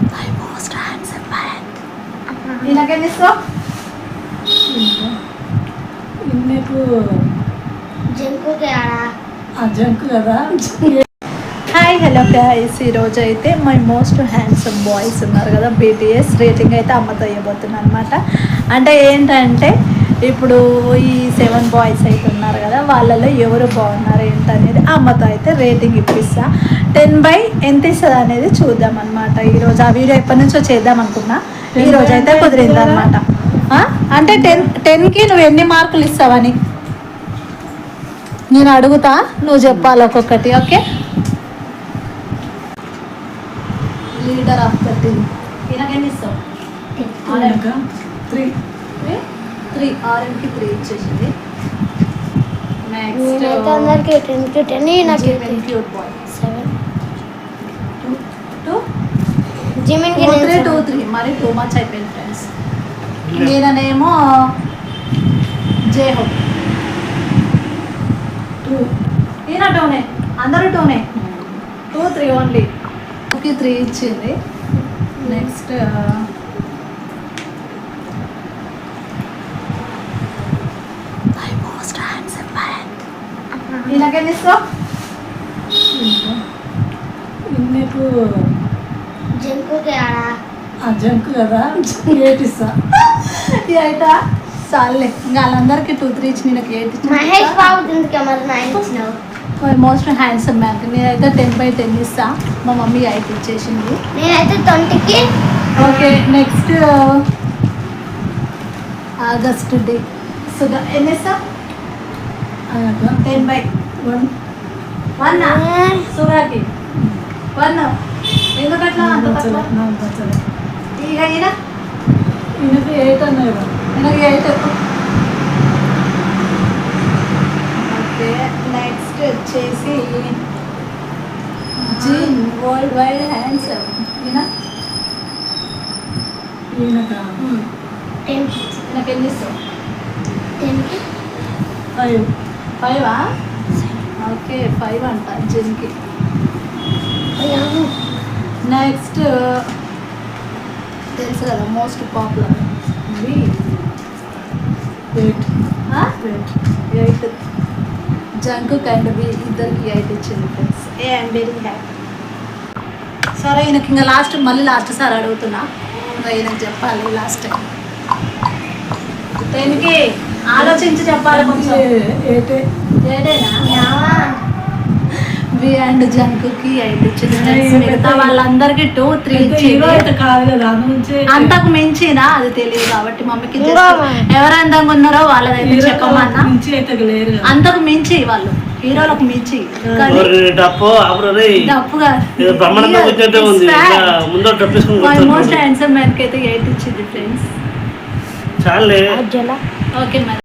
My most handsome man. ఈయనకేం ఇస్తావు? నీకు జంకు కదా. హాయ్ హలో గైస్, ఈరోజు అయితే మై మోస్ట్ హ్యాండ్సమ్ బాయ్స్ ఉన్నారు కదా, బీటీఎస్ రేటింగ్ అయితే అమ్మతో ఇవ్వబోతున్నాను అనమాట. అంటే ఏంటంటే ఇప్పుడు ఈ 7 బాయ్స్ అయితే ఉన్నారు కదా, వాళ్ళలో ఎవరు బాగున్నారు ఏంటనేది అమ్మతో అయితే రేటింగ్ ఇప్పిస్తా. 10/, ఎంత ఇస్తుంది అనేది చూద్దాం అనమాట. ఈరోజు ఆ వీడియో ఎప్పటి నుంచో చేద్దాం అనుకున్నా, ఈరోజు అయితే కుదిరింది అనమాట. అంటే 10కి నువ్వు ఎన్ని మార్కులు ఇస్తావని నేను అడుగుతా, నువ్వు చెప్పాలి ఒక్కొక్కటి. Okay, leader of the team. ఈయనకెన్ని ఇస్తావు? 3 ఆర్ఎంకి 3 ఇచ్చేసింది. నెక్స్ట్ క్యూట్ బాయ్ 2 మరి 2 మచ్ అయిపోయింది ఫ్రెండ్స్. ఈయననేమో జే హోప్ 2. ఈయన 2నే, అందరూ 2నే. 2, 3 ఓన్లీ. 2కి 3 ఇచ్చింది. నెక్స్ట్ ఈయనకెన్ని ఇస్తావు? నీకు జంకు కదా 8 ఇస్తా. 8 చాలే, ఇంకా వాళ్ళందరికీ 2, 3 ఇచ్చి నేను 8 ఇచ్చి. మై మోస్ట్ హ్యాండ్సమ్ మ్యాన్ నేనైతే 10/10 ఇస్తా. మా మమ్మీ 8 ఇచ్చేసింది. నేనైతే 20కి. ఓకే, నెక్స్ట్ ఆగస్ట్ డే సుధా ఎన్ని ఇస్తా? 10/1. సుగాకి 1. ఎందుకట్లా అంత తక్కువ? ఇక ఈయనకి 8 అన్నాయి కదా. ఈయనకి 8. ఓకే, నెక్స్ట్ వచ్చేసి జీన్ వరల్డ్ వైడ్ హ్యాండ్సమ్. ఈయనక ఈయనకి ఎన్ని ఇస్తావు? 5. 5. ఓకే, 5 అంట జిన్కి. నెక్స్ట్ తెలుసు కదా, మోస్ట్ పాపులర్ 8. జంకు అండ్ బి ఇద్దరికి 8 ఇచ్చింది ఫ్రెండ్స్. I'm very happy. సరే, ఈయనకి ఇంకా మళ్ళీ లాస్ట్ సార్ అడుగుతున్నా, ఇంకా ఈయనకి చెప్పాలి లాస్ట్ టైం. 10కి ఆలోచించి చెప్పాలి కొంచెం. 8ఏనా? వి అండ్ జంకుకి 8 ఇచ్చింది. మిగతా వాళ్ళందరికీ 2, 3 ఇచ్చింది. అంతకు మించినా అది తెలియదు కాబట్టి మమ్మీకి ఎవరు అందంగా ఉన్నారో వాళ్ళదైతే చెప్పమన్నా. అంతకు మించి వాళ్ళు హీరోలకు మించి మోస్ట్ హ్యాండ్సమ్ మ్యాన్ కి అయితే 8 ఇచ్చింది ఫ్రెండ్స్. ఓకే మరి.